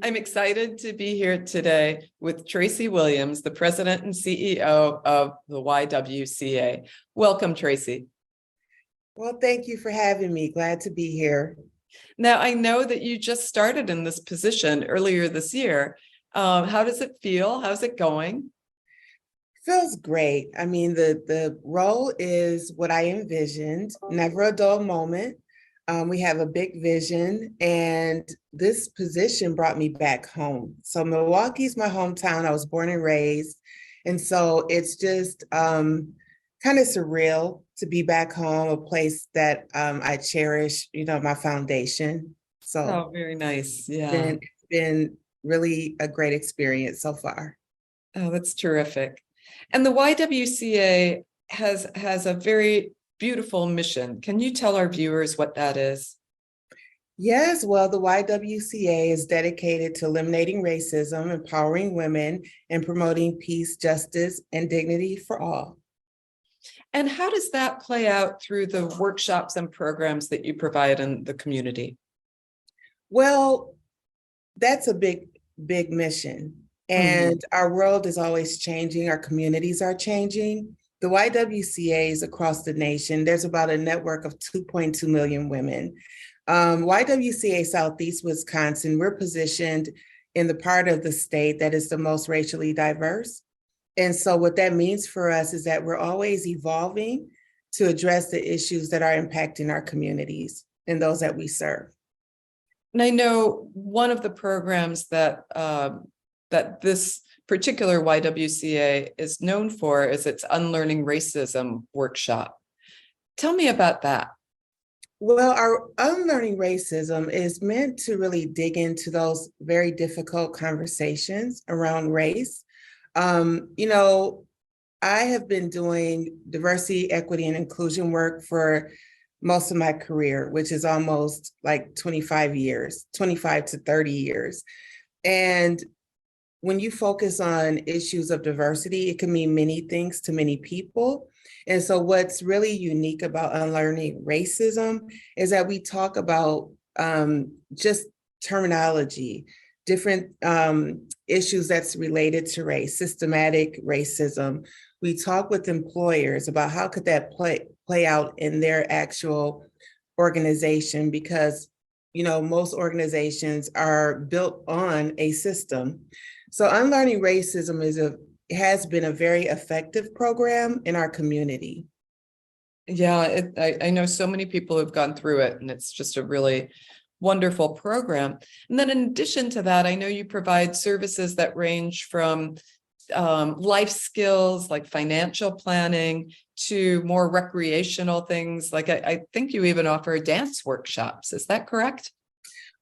I'm excited to be here today with Tracy Williams, the president and CEO of the YWCA. Welcome, Tracy. Well, thank you for having me. Glad to be here. Now, I know that you just started in this position earlier this year. How does it feel? How's it going? Feels great. I mean, the role is what I envisioned, never a dull moment. We have a big vision, and this position brought me back home. So Milwaukee's my hometown. I was born and raised. And so it's just kind of surreal to be back home, a place that I cherish, my foundation. So Oh, very nice. Yeah. it's been really a great experience so far. Oh, that's terrific. And the YWCA has a very beautiful mission. Can you tell our viewers what that is? Yes, well, the YWCA is dedicated to eliminating racism, empowering women, and promoting peace, justice, and dignity for all. And how does that play out through the workshops and programs that you provide in the community? Well, that's a big mission. And our world is always changing. Our communities are changing. The YWCAs across the nation, there's about a network of 2.2 million women. YWCA Southeast Wisconsin, we're positioned in the part of the state that is the most racially diverse. And so what that means for us is that we're always evolving to address the issues that are impacting our communities and those that we serve. And I know one of the programs that that this particular YWCA is known for is its Unlearning Racism workshop. Tell me about that. Well, our Unlearning Racism is meant to really dig into those very difficult conversations around race. I have been doing diversity, equity, and inclusion work for most of my career, which is almost like 25 years, 25 to 30 years. And when you focus on issues of diversity, it can mean many things to many people. And so what's really unique about Unlearning Racism is that we talk about just terminology, different issues that's related to race, systematic racism. We talk with employers about how could that play out in their actual organization, because most organizations are built on a system. So Unlearning Racism has been a very effective program in our community. Yeah, I know so many people who've gone through it, and it's just a really wonderful program. And then in addition to that, I know you provide services that range from life skills like financial planning to more recreational things. Like I think you even offer dance workshops. Is that correct?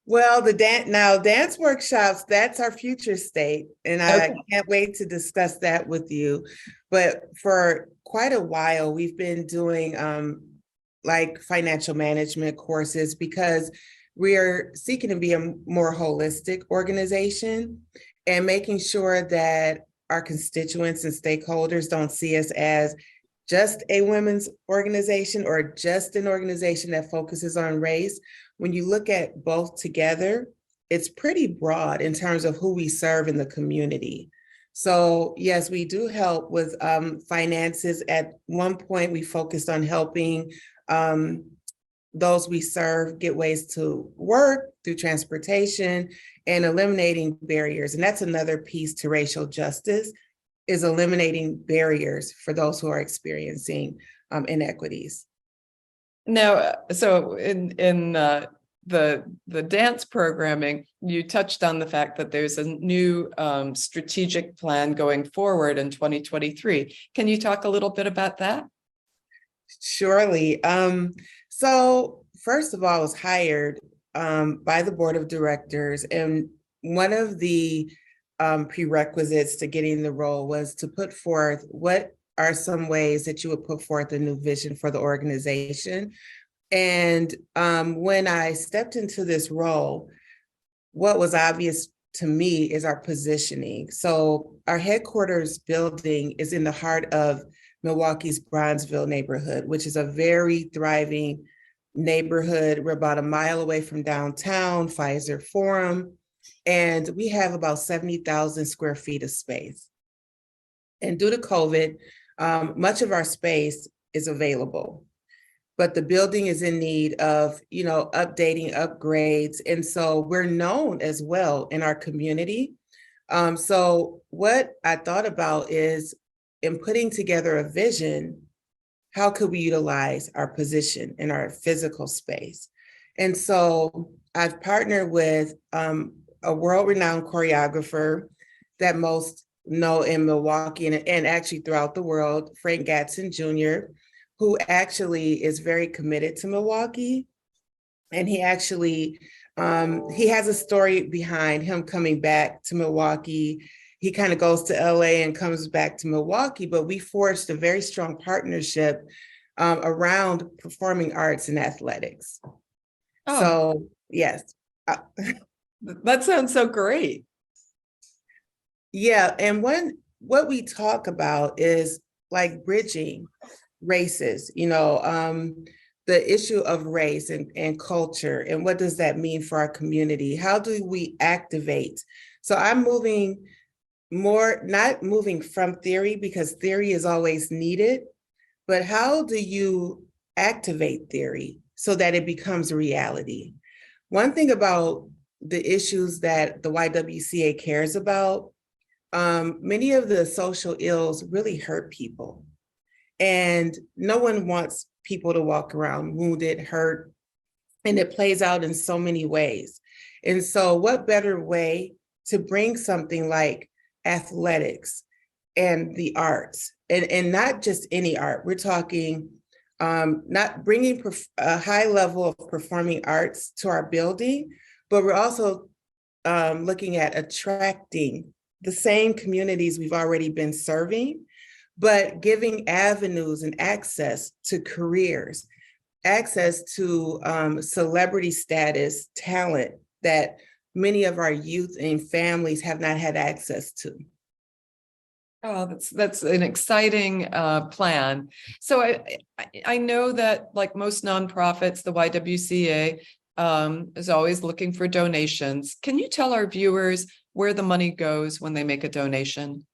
Well, dance workshops, that's our future state. And I can't wait to discuss that with you. But for quite a while, we've been doing like financial management courses because we are seeking to be a more holistic organization and making sure that our constituents and stakeholders don't see us as just a women's organization or just an organization that focuses on race. When you look at both together, it's pretty broad in terms of who we serve in the community. So yes, we do help with finances. At one point, we focused on helping those we serve get ways to work through transportation and eliminating barriers. And that's another piece to racial justice, is eliminating barriers for those who are experiencing inequities. Now, so in the dance programming, you touched on the fact that there's a new strategic plan going forward in 2023. Can you talk a little bit about that? Surely. So first of all, I was hired by the board of directors, and one of the prerequisites to getting the role was to put forth what are some ways that you would put forth a new vision for the organization. And when I stepped into this role, what was obvious to me is our positioning. So our headquarters building is in the heart of Milwaukee's Bronzeville neighborhood, which is a very thriving neighborhood. We're about a mile away from downtown, Pfizer Forum. And we have about 70,000 square feet of space. And due to COVID, much of our space is available, but the building is in need of, updating, upgrades. And so we're known as well in our community. So what I thought about is, in putting together a vision, how could we utilize our position in our physical space? And so I've partnered with a world-renowned choreographer that most know in Milwaukee and actually throughout the world, Frank Gatson Jr., who actually is very committed to Milwaukee. And he actually, he has a story behind him coming back to Milwaukee. He kind of goes to LA and comes back to Milwaukee, but we forged a very strong partnership around performing arts and athletics. Oh, So, yes. that sounds so great. Yeah, and what we talk about is like bridging races, the issue of race and culture, and what does that mean for our community? How do we activate? So I'm moving more, not moving from theory, because theory is always needed, but how do you activate theory so that it becomes reality? One thing about the issues that the YWCA cares about, many of the social ills really hurt people. And no one wants people to walk around wounded, hurt, and it plays out in so many ways. And so what better way to bring something like athletics and the arts, and not just any art. We're talking not bringing a high level of performing arts to our building, but we're also looking at attracting the same communities we've already been serving, but giving avenues and access to careers, access to celebrity status, talent that many of our youth and families have not had access to. Oh, that's an exciting plan. So I know that, like most nonprofits, the YWCA is always looking for donations. Can you tell our viewers where the money goes when they make a donation?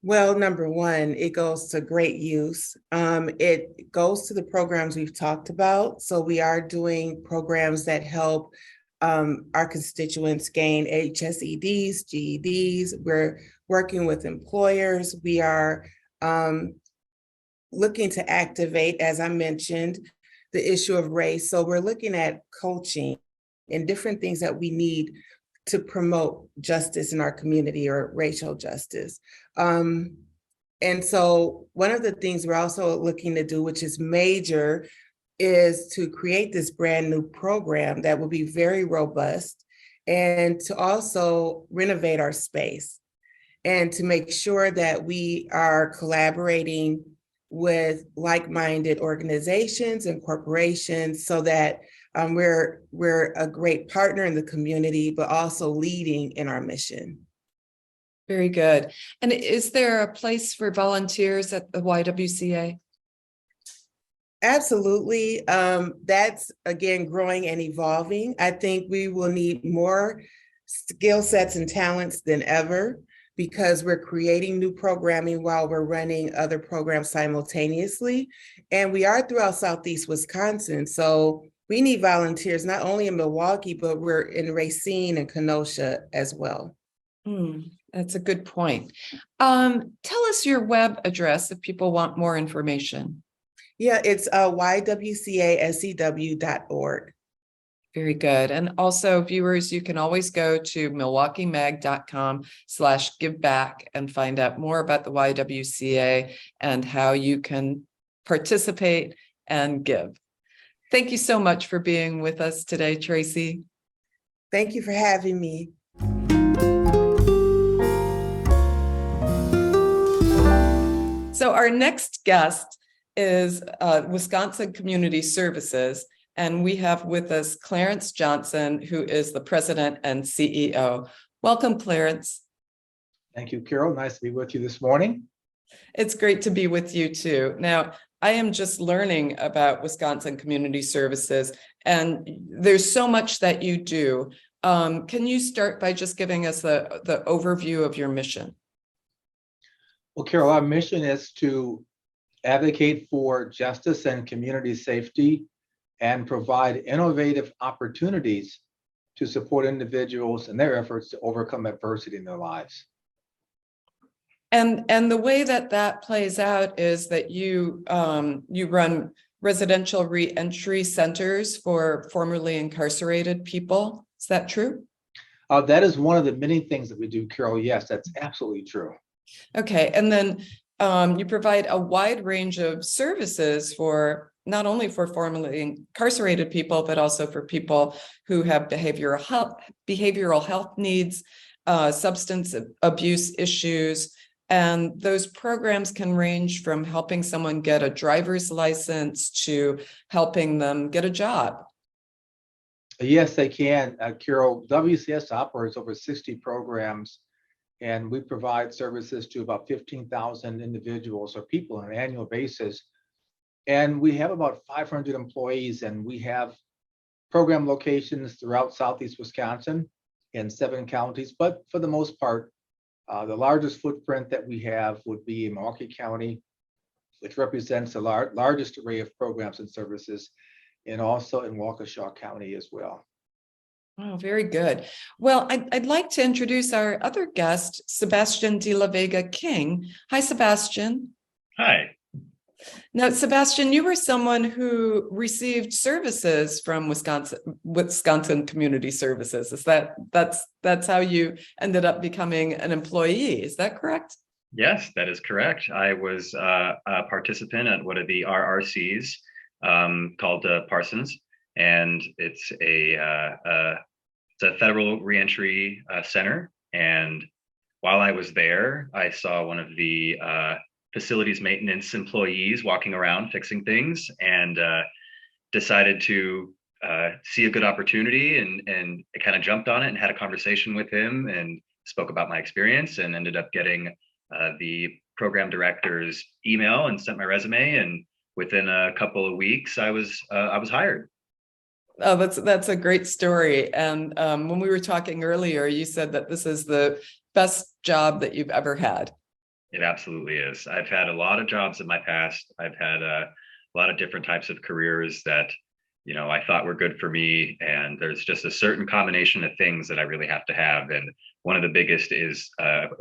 Well, number one, it goes to great use. It goes to the programs we've talked about. So we are doing programs that help our constituents gain HSEDs, GEDs. We're working with employers. We are looking to activate, as I mentioned, the issue of race. So we're looking at coaching and different things that we need to promote justice in our community, or racial justice. And so one of the things we're also looking to do, which is major, is to create this brand new program that will be very robust, and to also renovate our space, and to make sure that we are collaborating with like-minded organizations and corporations, so that we're a great partner in the community, but also leading in our mission. Very good. And is there a place for volunteers at the YWCA? Absolutely. That's, again, growing and evolving. I think we will need more skill sets and talents than ever, because we're creating new programming while we're running other programs simultaneously. And we are throughout Southeast Wisconsin. So we need volunteers, not only in Milwaukee, but we're in Racine and Kenosha as well. That's a good point. Tell us your web address if people want more information. Yeah, it's ywcasew.org. Very good. And also, viewers, you can always go to milwaukeemag.com/giveback and find out more about the YWCA and how you can participate and give. Thank you so much for being with us today, Tracy. Thank you for having me. So our next guest is Wisconsin Community Services, and we have with us Clarence Johnson, who is the president and CEO. Welcome, Clarence. Thank you, Carol. Nice to be with you this morning. It's great to be with you too. Now, I am just learning about Wisconsin Community Services, and there's so much that you do. Can you start by just giving us the overview of your mission? Well, Carol, our mission is to advocate for justice and community safety and provide innovative opportunities to support individuals in their efforts to overcome adversity in their lives. And the way that plays out is that you run residential reentry centers for formerly incarcerated people. Is that true? That is one of the many things that we do, Carol. Yes, that's absolutely true. Okay, and then you provide a wide range of services for not only for formerly incarcerated people, but also for people who have behavioral health needs, substance abuse issues. And those programs can range from helping someone get a driver's license to helping them get a job. Yes, they can. Carol, WCS operates over 60 programs, and we provide services to about 15,000 individuals or people on an annual basis. And we have about 500 employees, and we have program locations throughout Southeast Wisconsin in 7 counties. But for the most part, the largest footprint that we have would be in Milwaukee County, which represents the largest array of programs and services, and also in Waukesha County as well. Oh, very good. Well, I'd like to introduce our other guest, Sebastian de la Vega King. Hi, Sebastian. Hi. Now, Sebastian, you were someone who received services from Wisconsin Community Services. That's how you ended up becoming an employee? Is that correct? Yes, that is correct. I was a participant at one of the RRCs called Parsons, and it's a federal reentry center. And while I was there, I saw one of the facilities maintenance employees walking around fixing things, and decided to see a good opportunity, and I kind of jumped on it and had a conversation with him and spoke about my experience, and ended up getting the program director's email and sent my resume, and within a couple of weeks I was hired. Oh, that's a great story. And when we were talking earlier, you said that this is the best job that you've ever had. It absolutely is. I've had a lot of jobs in my past. I've had a lot of different types of careers that, I thought were good for me. And there's just a certain combination of things that I really have to have. And one of the biggest is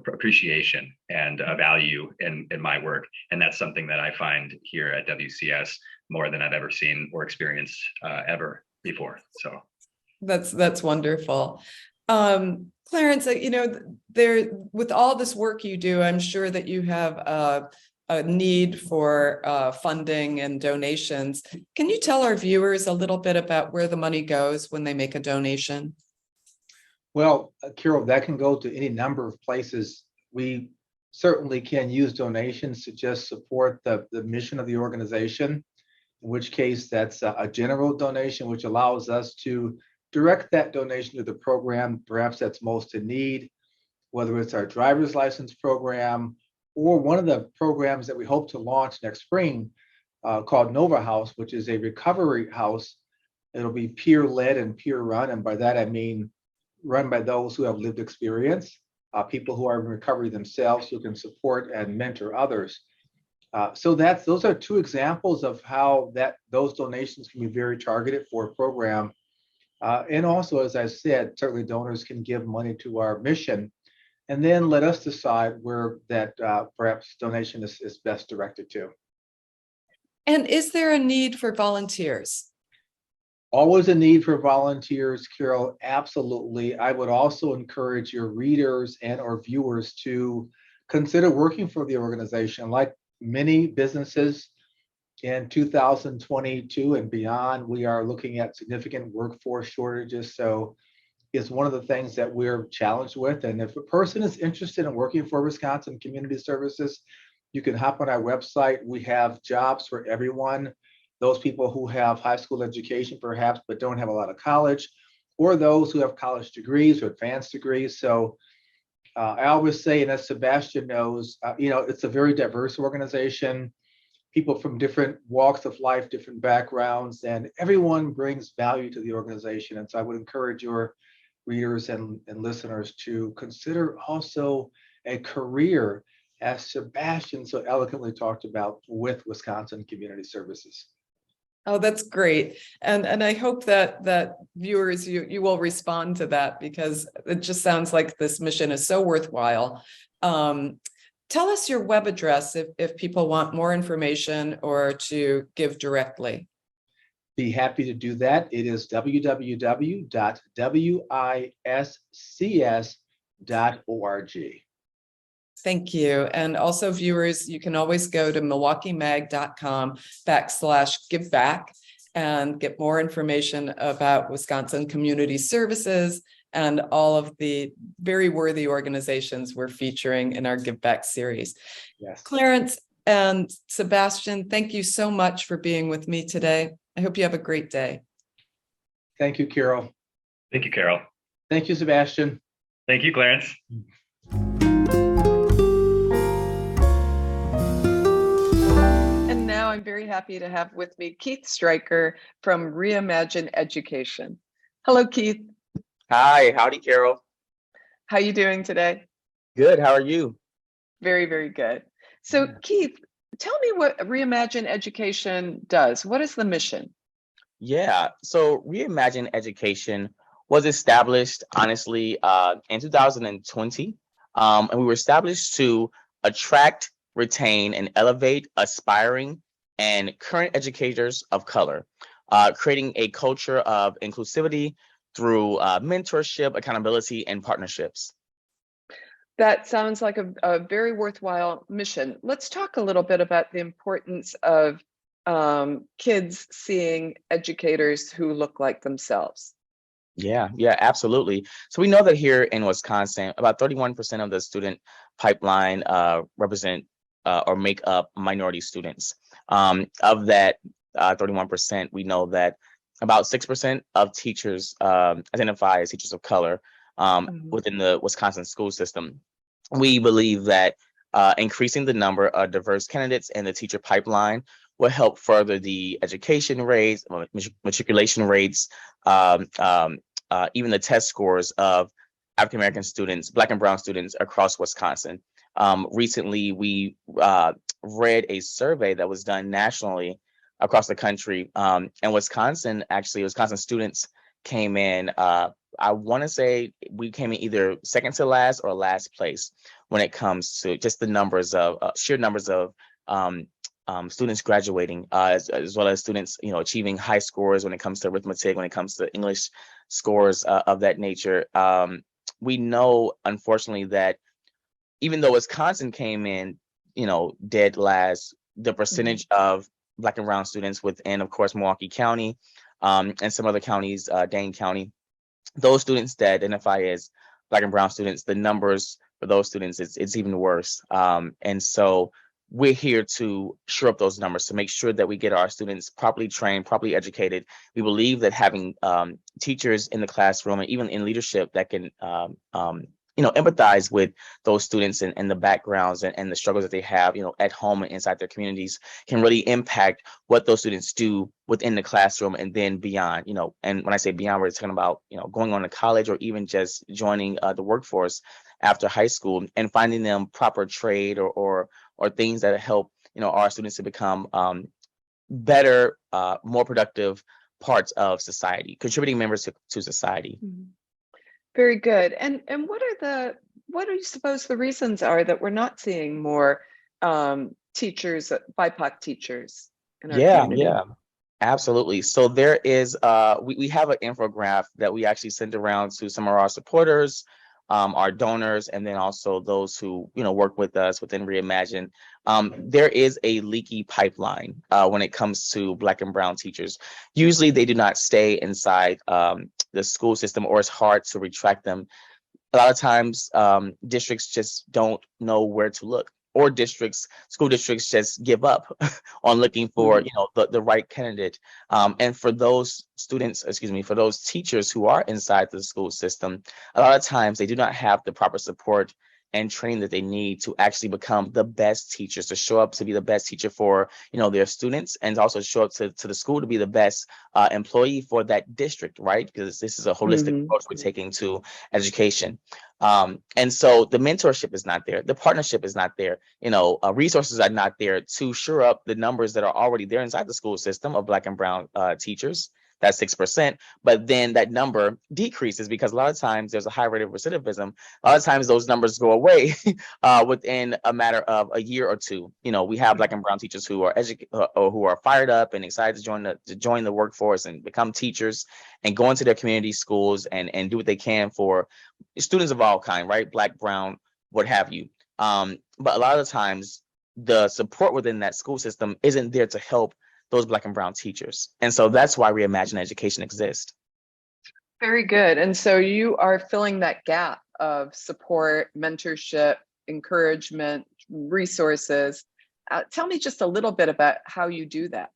appreciation and value in my work. And that's something that I find here at WCS more than I've ever seen or experienced ever before. So that's wonderful. Clarence, there, with all this work you do, I'm sure that you have a need for funding and donations. Can you tell our viewers a little bit about where the money goes when they make a donation? Well, Carol, that can go to any number of places. We certainly can use donations to just support the mission of the organization, in which case that's a general donation, which allows us to direct that donation to the program perhaps that's most in need, whether it's our driver's license program or one of the programs that we hope to launch next spring called Nova House, which is a recovery house. It'll be peer-led and peer-run, and by that I mean run by those who have lived experience, people who are in recovery themselves who can support and mentor others. So those are 2 examples of how those donations can be very targeted for a program. And also, as I said, certainly donors can give money to our mission, and then let us decide where that perhaps donation is best directed to. And is there a need for volunteers? Always a need for volunteers, Carol, absolutely. I would also encourage your readers and or viewers to consider working for the organization. Like many businesses in 2022 and beyond, we are looking at significant workforce shortages. So it's one of the things that we're challenged with. And if a person is interested in working for Wisconsin Community Services, you can hop on our website. We have jobs for everyone. Those people who have high school education perhaps, but don't have a lot of college, or those who have college degrees or advanced degrees. So I always say, and as Sebastian knows, it's a very diverse organization, people from different walks of life, different backgrounds, and everyone brings value to the organization. And so I would encourage your readers and listeners to consider also a career, as Sebastian so eloquently talked about, with Wisconsin Community Services. Oh, that's great. And I hope that viewers, you will respond to that, because it just sounds like this mission is so worthwhile. Tell us your web address if people want more information or to give directly. Be happy to do that. It is www.wiscs.org. Thank you. And also, viewers, you can always go to milwaukeemag.com/give back and get more information about Wisconsin Community Services and all of the very worthy organizations we're featuring in our Give Back series. Yes. Clarence and Sebastian, thank you so much for being with me today. I hope you have a great day. Thank you, Carol. Thank you, Carol. Thank you, Sebastian. Thank you, Clarence. And now I'm very happy to have with me Keith Stryker from Reimagine Education. Hello, Keith. Hi, howdy, Carol. How are you doing today? Good, how are you? Very, very good. So, Keith, tell me what Reimagine Education does. What is the mission? Yeah, so Reimagine Education was established, honestly, in 2020. And we were established to attract, retain, and elevate aspiring and current educators of color, creating a culture of inclusivity through mentorship, accountability, and partnerships. That sounds like a very worthwhile mission. Let's talk a little bit about the importance of kids seeing educators who look like themselves. Yeah, absolutely. So we know that here in Wisconsin, about 31% of the student pipeline represent or make up minority students. Of that 31%, we know that about 6% of teachers identify as teachers of color within the Wisconsin school system. We believe that increasing the number of diverse candidates in the teacher pipeline will help further the education rates, matriculation rates, even the test scores of African American students, Black and Brown students across Wisconsin. Recently, we read a survey that was done nationally across the country, and Wisconsin students came in. I want to say we came in either second to last or last place when it comes to just the numbers of sheer numbers of students graduating, as well as students, achieving high scores when it comes to arithmetic, when it comes to English scores of that nature. We know, unfortunately, that even though Wisconsin came in, dead last, the percentage of Black and Brown students within, of course, Milwaukee County and some other counties, Dane County, those students that identify as Black and Brown students, the numbers for those students, it's even worse. And so we're here to shore up those numbers, to make sure that we get our students properly trained, properly educated. We believe that having teachers in the classroom and even in leadership that can empathize with those students and the backgrounds and the struggles that they have, at home and inside their communities, can really impact what those students do within the classroom and then beyond. And when I say beyond, we're talking about, going on to college or even just joining the workforce after high school and finding them proper trade or things that help, our students to become better, more productive parts of society, contributing members to society. Mm-hmm. Very good. And what do you suppose the reasons are that we're not seeing more teachers, BIPOC teachers in our community? Yeah, absolutely. So there is, we have an infographic that we actually send around to some of our supporters, our donors, and then also those who, work with us within Reimagine. There is a leaky pipeline when it comes to Black and Brown teachers. Usually they do not stay inside the school system, or it's hard to retract them. A lot of times districts just don't know where to look, or school districts just give up on looking for, the right candidate. And for those for those teachers who are inside the school system, a lot of times they do not have the proper support and training that they need to actually become the best teachers, to show up to be the best teacher for, their students, and also show up to the school to be the best employee for that district, right? Because this is a holistic Mhm. approach we're taking to education. And so the mentorship is not there, the partnership is not there, resources are not there to shore up the numbers that are already there inside the school system of Black and brown teachers. That's 6%, but then that number decreases because a lot of times there's a high rate of recidivism. A lot of times those numbers go away within a matter of a year or two. We have Black and brown teachers who are or who are fired up and excited to join the workforce and become teachers and go into their community schools and do what they can for students of all kind, right? Black, brown, what have you. But a lot of the times the support within that school system isn't there to help those Black and brown teachers. And so that's why Reimagine Education exists. Very good. And so you are filling that gap of support, mentorship, encouragement, resources. Tell me just a little bit about how you do that.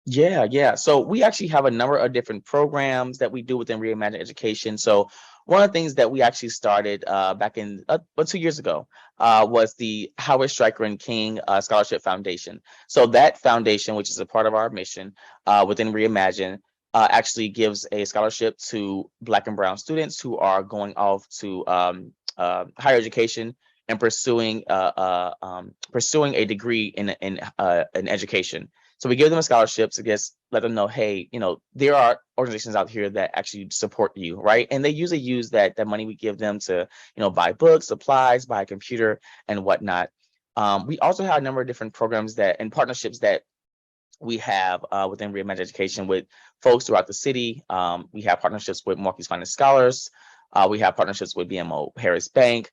Yeah. So we actually have a number of different programs that we do within Reimagine Education. So one of the things that we actually started back in 2 years ago was the Howard Stryker and King Scholarship Foundation. So that foundation, which is a part of our mission within Reimagine, actually gives a scholarship to Black and brown students who are going off to higher education and pursuing a degree in education. So we give them a scholarship to just let them know, hey, there are organizations out here that actually support you, right? And they usually use that money we give them to, buy books, supplies, buy a computer, and whatnot. We also have a number of different programs and partnerships that we have within Reimagine Education with folks throughout the city. We have partnerships with Milwaukee's Finest Scholars. We have partnerships with BMO Harris Bank.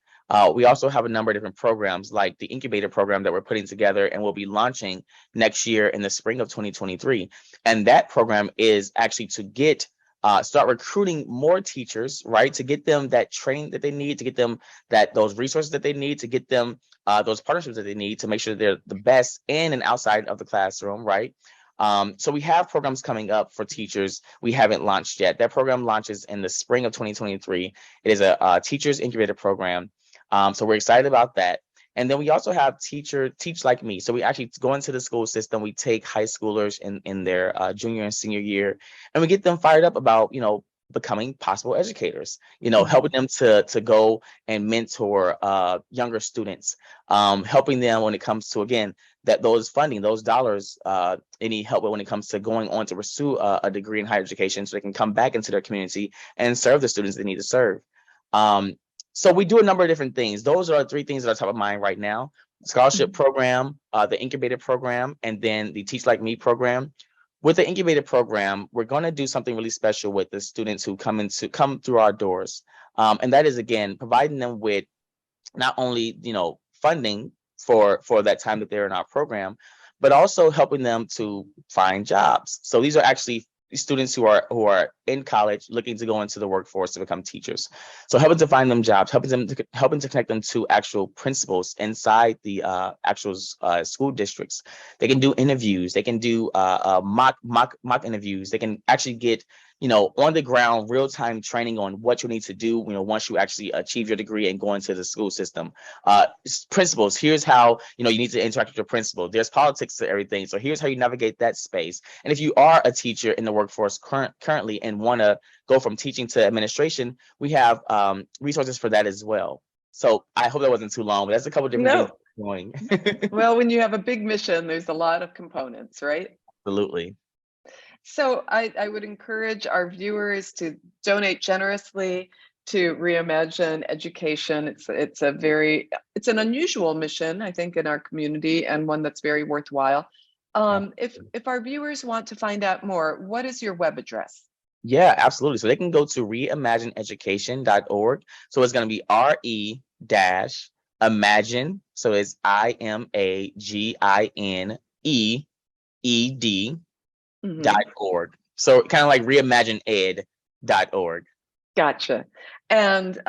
We also have a number of different programs like the incubator program that we're putting together and we'll be launching next year in the spring of 2023. And that program is actually to start recruiting more teachers, right? To get them that training that they need, to get them those resources that they need, to get them those partnerships that they need to make sure they're the best in and outside of the classroom, right? So we have programs coming up for teachers we haven't launched yet. That program launches in the spring of 2023. It is a teachers incubator program. So we're excited about that. And then we also have Teach Like Me. So we actually go into the school system. We take high schoolers in their junior and senior year, and we get them fired up about, becoming possible educators, helping them to go and mentor younger students, helping them when it comes to, again, those funding, those dollars, any help when it comes to going on to pursue a degree in higher education so they can come back into their community and serve the students they need to serve. So we do a number of different things. Those are 3 things that are top of mind right now: scholarship program, the incubator program, and then the Teach Like Me program. With the incubator program, we're going to do something really special with the students who come through our doors. And that is, again, providing them with not only, funding for that time that they're in our program, but also helping them to find jobs. So these are actually students who are in college looking to go into the workforce to become teachers. So helping to find them jobs, helping to connect them to actual principals inside the actual school districts. They can do interviews. They can do mock interviews. They can actually get on the ground real-time training on what you need to do once you actually achieve your degree and go into the school system. Principals, here's how you need to interact with your principal. There's politics to everything, so here's how you navigate that space. And if you are a teacher in the workforce currently and want to go from teaching to administration, we have resources for that as well. So I hope that wasn't too long, but that's a couple different things going. Well, when you have a big mission, there's a lot of components, right? Absolutely. So I would encourage our viewers to donate generously to Reimagine Education. It's an unusual mission, I think, in our community, and one that's very worthwhile. If our viewers want to find out more, what is your web address? Yeah, absolutely. So they can go to reimagineeducation.org. So it's going to be RE-Imagine. So it's IMAGINEED.org. So kind of like reimagineed.org. Gotcha. And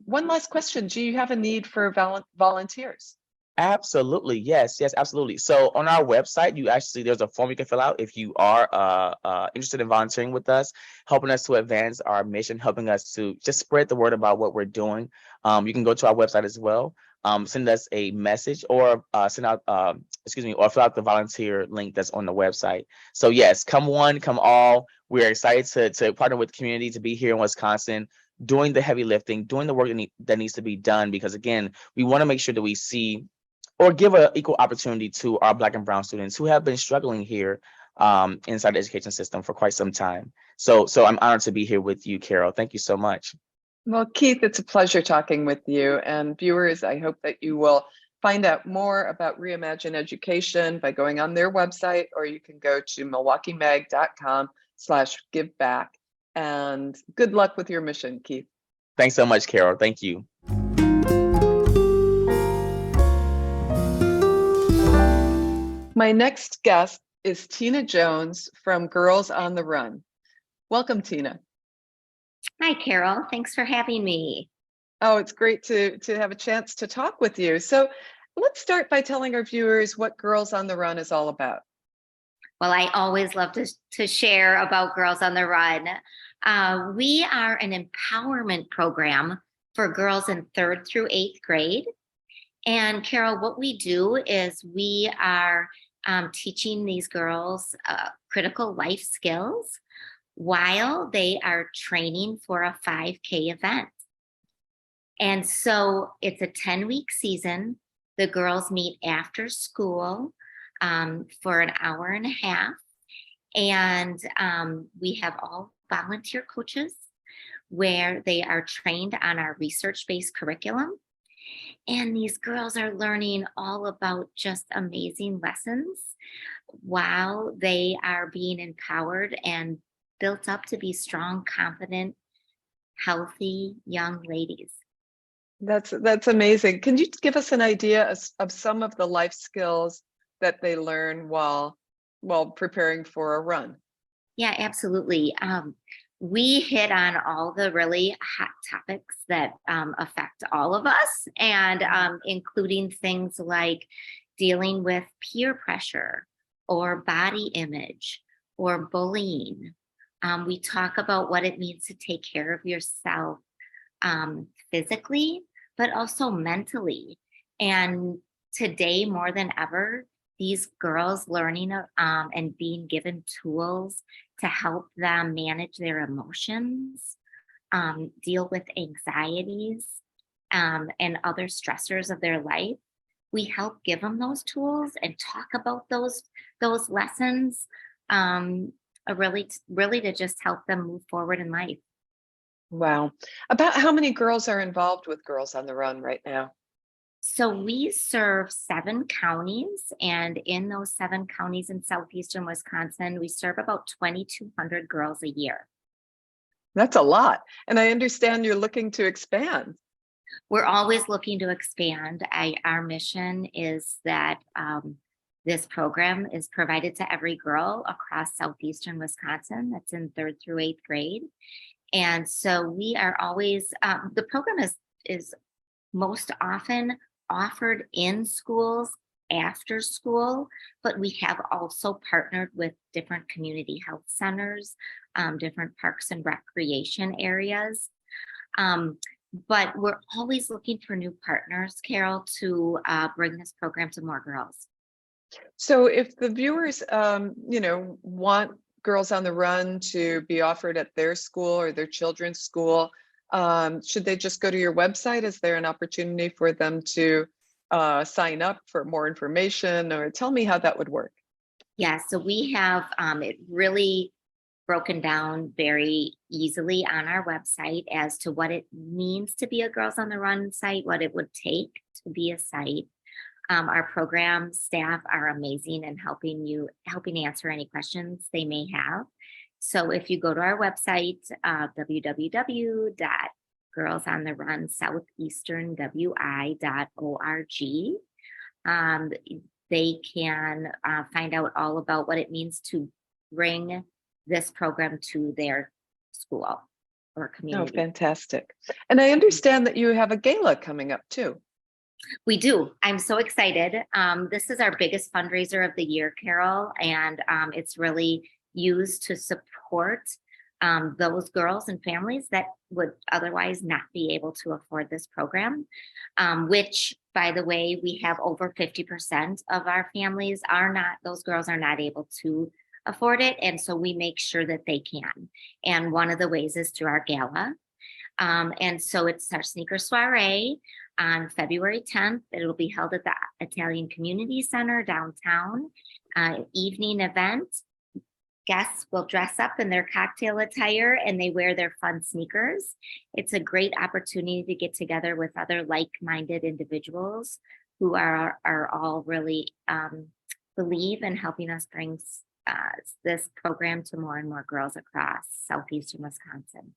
one last question. Do you have a need for volunteers? Absolutely. Yes, absolutely. So on our website, there's a form you can fill out if you are interested in volunteering with us, helping us to advance our mission, helping us to just spread the word about what we're doing. You can go to our website as well. send us a message or send out, or fill out the volunteer link that's on the website. So yes, come one, come all. We're excited to partner with the community, to be here in Wisconsin, doing the heavy lifting, doing the work that needs to be done, because again, we want to make sure that we see or give an equal opportunity to our Black and Brown students who have been struggling here inside the education system for quite some time. So I'm honored to be here with you, Carol. Thank you so much. Well, Keith, it's a pleasure talking with you. And viewers, I hope that you will find out more about Reimagine Education by going on their website, or you can go to milwaukeemag.com/giveback. And good luck with your mission, Keith. Thanks so much, Carol. Thank you. My next guest is Tina Jones from Girls on the Run. Welcome, Tina. Hi, Carol. Thanks for having me. Oh, it's great to have a chance to talk with you. So let's start by telling our viewers what Girls on the Run is all about. Well, I always love to share about Girls on the Run. We are an empowerment program for girls in 3rd through 8th grade. And Carol, what we do is we are teaching these girls critical life skills while they are training for a 5K event. And so it's a 10-week season. The girls meet after school for an hour and a half. And we have all volunteer coaches where they are trained on our research-based curriculum. And these girls are learning all about just amazing lessons while they are being empowered and built up to be strong, confident, healthy young ladies. That's amazing. Can you give us an idea of some of the life skills that they learn while preparing for a run? Yeah, absolutely. We hit on all the really hot topics that affect all of us, and including things like dealing with peer pressure or body image or bullying. We talk about what it means to take care of yourself physically, but also mentally. And today, more than ever, these girls learning and being given tools to help them manage their emotions, deal with anxieties, and other stressors of their life. We help give them those tools and talk about those lessons, really to just help them move forward in life. Wow. About how many girls are involved with Girls on the Run right now? So we serve 7 counties, and in those 7 counties in southeastern Wisconsin, we serve about 2,200 girls a year. That's a lot. And I understand you're looking to expand. We're always looking to expand. Our mission is that this program is provided to every girl across southeastern Wisconsin that's in 3rd through 8th grade. And so we are always, the program is most often offered in schools after school, but we have also partnered with different community health centers, different parks and recreation areas. But we're always looking for new partners, Carol, to bring this program to more girls. So if the viewers, want Girls on the Run to be offered at their school or their children's school, should they just go to your website? Is there an opportunity for them to sign up for more information, or tell me how that would work? Yeah, so we have it really broken down very easily on our website as to what it means to be a Girls on the Run site, what it would take to be a site. Our program staff are amazing in helping answer any questions they may have. So if you go to our website, www.girlsontherunsoutheasternwi.org, they can find out all about what it means to bring this program to their school or community. Oh, fantastic. And I understand that you have a gala coming up too. We do. I'm so excited. This is our biggest fundraiser of the year, Carol, and it's really used to support those girls and families that would otherwise not be able to afford this program, which, by the way, we have over 50% of our families those girls are not able to afford it. And so we make sure that they can. And one of the ways is through our gala. And so it's our sneaker soiree on February 10th. It'll be held at the Italian Community Center downtown, evening event. Guests will dress up in their cocktail attire and they wear their fun sneakers. It's a great opportunity to get together with other like-minded individuals who are all really believe in helping us bring this program to more and more girls across southeastern Wisconsin.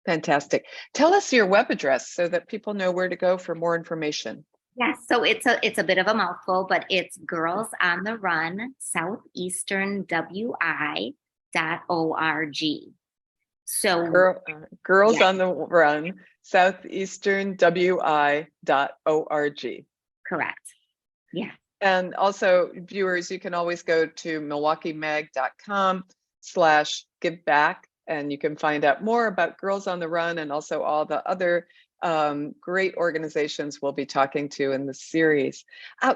Fantastic. Tell us your web address so that people know where to go for more information. Yes, so it's a bit of a mouthful, but it's Girls on the Run southeasternwi.org. So Girls yeah. on the Run southeasternwi.org. Correct. Yeah. And also, viewers, you can always go to milwaukeemag.com/give back, and you can find out more about Girls on the Run and also all the other great organizations we'll be talking to in the series.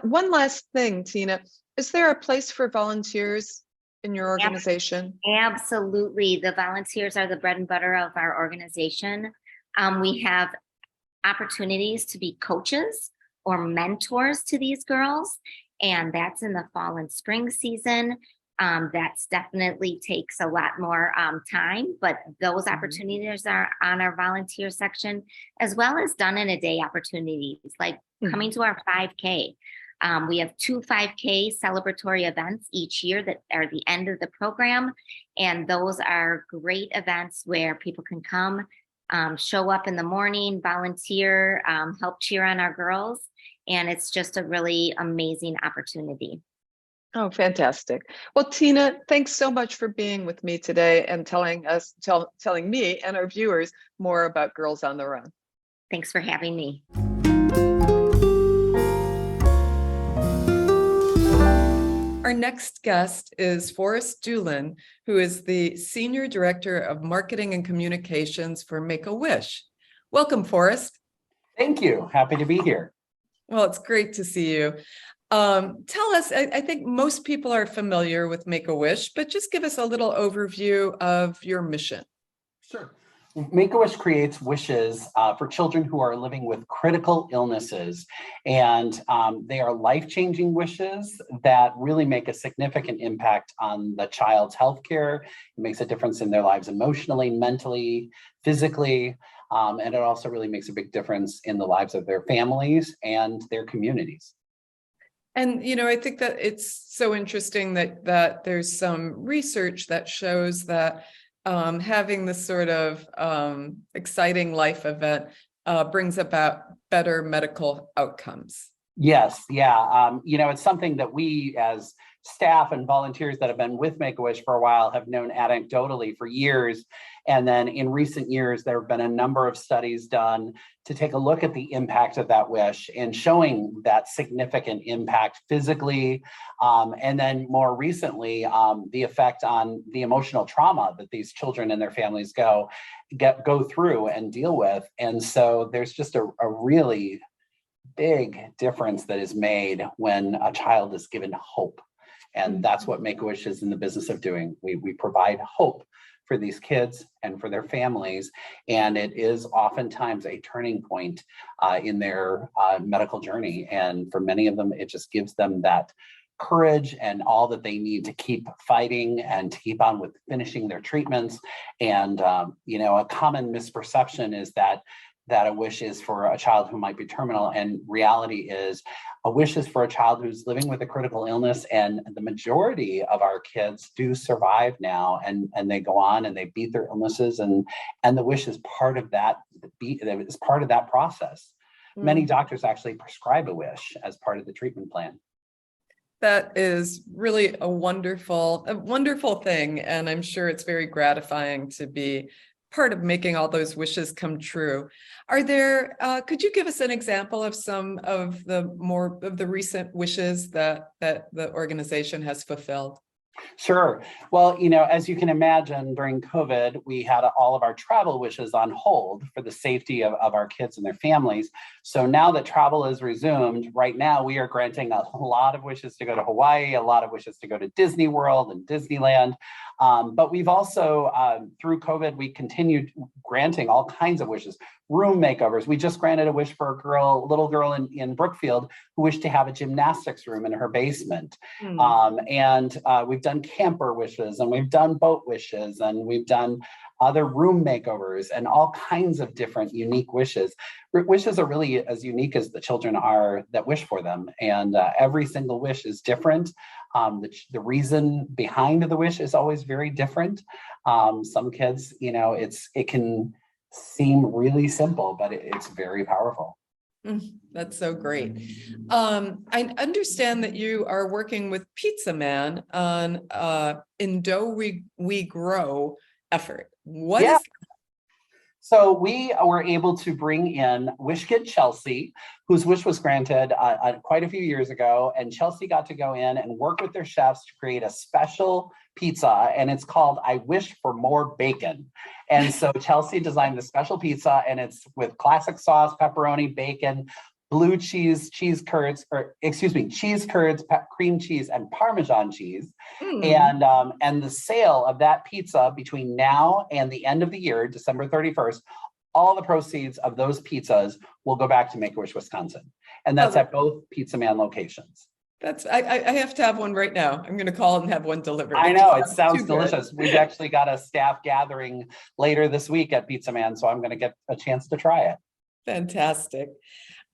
One last thing, Tina, is there a place for volunteers in your organization? Absolutely. The volunteers are the bread and butter of our organization. We have opportunities to be coaches or mentors to these girls, and that's in the fall and spring season. That's definitely takes a lot more time, but those opportunities are on our volunteer section, as well as done in a day opportunities like coming to our 5K. We have 2 5K celebratory events each year that are the end of the program. And those are great events where people can come, show up in the morning, volunteer, help cheer on our girls. And it's just a really amazing opportunity. Oh, fantastic. Well, Tina, thanks so much for being with me today and telling me and our viewers more about Girls on the Run. Thanks for having me. Our next guest is Forrest Doolin, who is the Senior Director of Marketing and Communications for Make-A-Wish. Welcome, Forrest. Thank you. Happy to be here. Well, it's great to see you. Tell us, I think most people are familiar with Make-A-Wish, but just give us a little overview of your mission. Sure. Make-A-Wish creates wishes for children who are living with critical illnesses. And they are life-changing wishes that really make a significant impact on the child's healthcare. It makes a difference in their lives emotionally, mentally, physically. And it also really makes a big difference in the lives of their families and their communities. And, I think that it's so interesting that there's some research that shows that having this sort of exciting life event brings about better medical outcomes. Yes, yeah. It's something that we as staff and volunteers that have been with Make-A-Wish for a while have known anecdotally for years. And then in recent years, there have been a number of studies done to take a look at the impact of that wish and showing that significant impact physically. And then more recently, the effect on the emotional trauma that these children and their families go through and deal with. And so there's just a really big difference that is made when a child is given hope. And that's what Make-A-Wish is in the business of doing. We provide hope for these kids and for their families. And it is oftentimes a turning point in their medical journey. And for many of them, it just gives them that courage and all that they need to keep fighting and to keep on with finishing their treatments. And, a common misperception is that a wish is for a child who might be terminal, and reality is a wish is for a child who's living with a critical illness, and the majority of our kids do survive now, and they go on and they beat their illnesses, and the wish is part of that. It's part of that process. Many doctors actually prescribe a wish as part of the treatment plan. That is really a wonderful thing, and I'm sure it's very gratifying to be part of making all those wishes come true. Are there, could you give us an example of some of the recent wishes that the organization has fulfilled? Sure. Well, as you can imagine, during COVID, we had all of our travel wishes on hold for the safety of our kids and their families. So now that travel is resumed, right now we are granting a lot of wishes to go to Hawaii, a lot of wishes to go to Disney World and Disneyland. But we've also, through COVID, we continued granting all kinds of wishes, room makeovers. We just granted a wish for a little girl in Brookfield who wished to have a gymnastics room in her basement. And we've done camper wishes, and we've done boat wishes, and we've done other room makeovers, and all kinds of different unique wishes. Wishes are really as unique as the children are that wish for them, and every single wish is different. The reason behind the wish is always very different. Some kids, it can seem really simple, but it's very powerful. That's so great. I understand that you are working with Pizza Man on In Dough We Grow effort. What is So we were able to bring in Wish Kid Chelsea, whose wish was granted quite a few years ago. And Chelsea got to go in and work with their chefs to create a special pizza. And it's called I Wish for More Bacon. And so Chelsea designed the special pizza, and it's with classic sauce, pepperoni, bacon, blue cheese, cheese curds, cream cheese, and Parmesan cheese. And the sale of that pizza between now and the end of the year, December 31st, all the proceeds of those pizzas will go back to Make-A-Wish Wisconsin. And that's at both Pizza Man locations. I have to have one right now. I'm going to call and have one delivered. I know, it sounds delicious. We've actually got a staff gathering later this week at Pizza Man, so I'm going to get a chance to try it. Fantastic.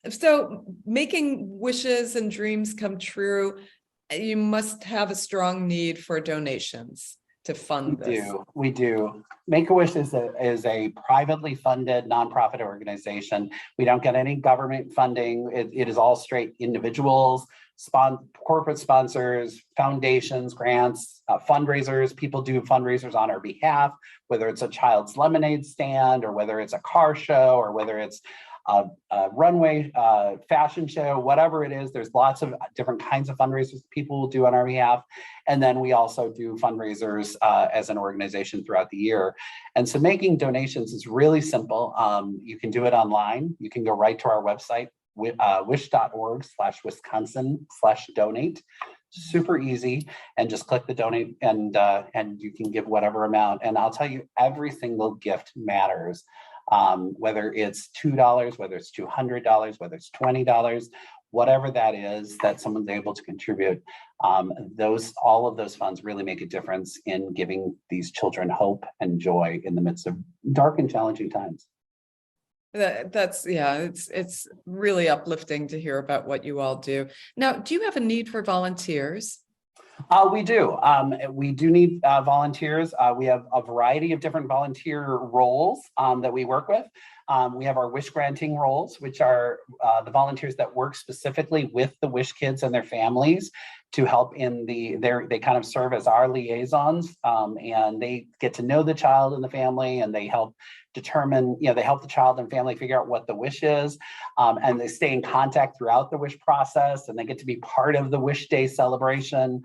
So making wishes and dreams come true, you must have a strong need for donations to fund this. We do. Make-A-Wish is a privately funded nonprofit organization. We don't get any government funding. It is all straight individuals, corporate sponsors, foundations, grants, fundraisers. People do fundraisers on our behalf, whether it's a child's lemonade stand, or whether it's a car show, or whether it's a runway fashion show, whatever it is. There's lots of different kinds of fundraisers people will do on our behalf. And then we also do fundraisers as an organization throughout the year. And so making donations is really simple. You can do it online. You can go right to our website, wish.org/Wisconsin/donate. Super easy, and just click the donate, and you can give whatever amount. And I'll tell you, every single gift matters. Whether it's $2, whether it's $200, whether it's $20, whatever that is that someone's able to contribute, all of those funds really make a difference in giving these children hope and joy in the midst of dark and challenging times. It's really uplifting to hear about what you all do. Now, do you have a need for volunteers? We do. We do need volunteers. We have a variety of different volunteer roles that we work with. We have our wish granting roles, which are the volunteers that work specifically with the wish kids and their families to help they kind of serve as our liaisons, and they get to know the child and the family, and they help determine, they help the child and family figure out what the wish is, and they stay in contact throughout the wish process, and they get to be part of the Wish Day celebration.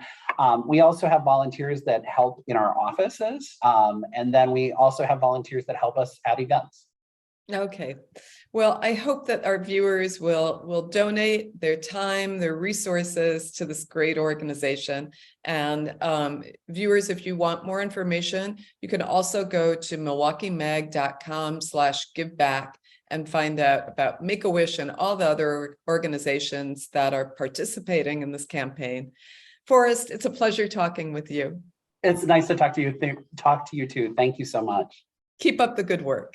We also have volunteers that help in our offices, and then we also have volunteers that help us at events. Okay. Well, I hope that our viewers will donate their time, their resources to this great organization. And viewers, if you want more information, you can also go to milwaukeemag.com/giveback and find out about Make-A-Wish and all the other organizations that are participating in this campaign. Forrest, it's a pleasure talking with you. It's nice to talk to you too. Thank you so much. Keep up the good work.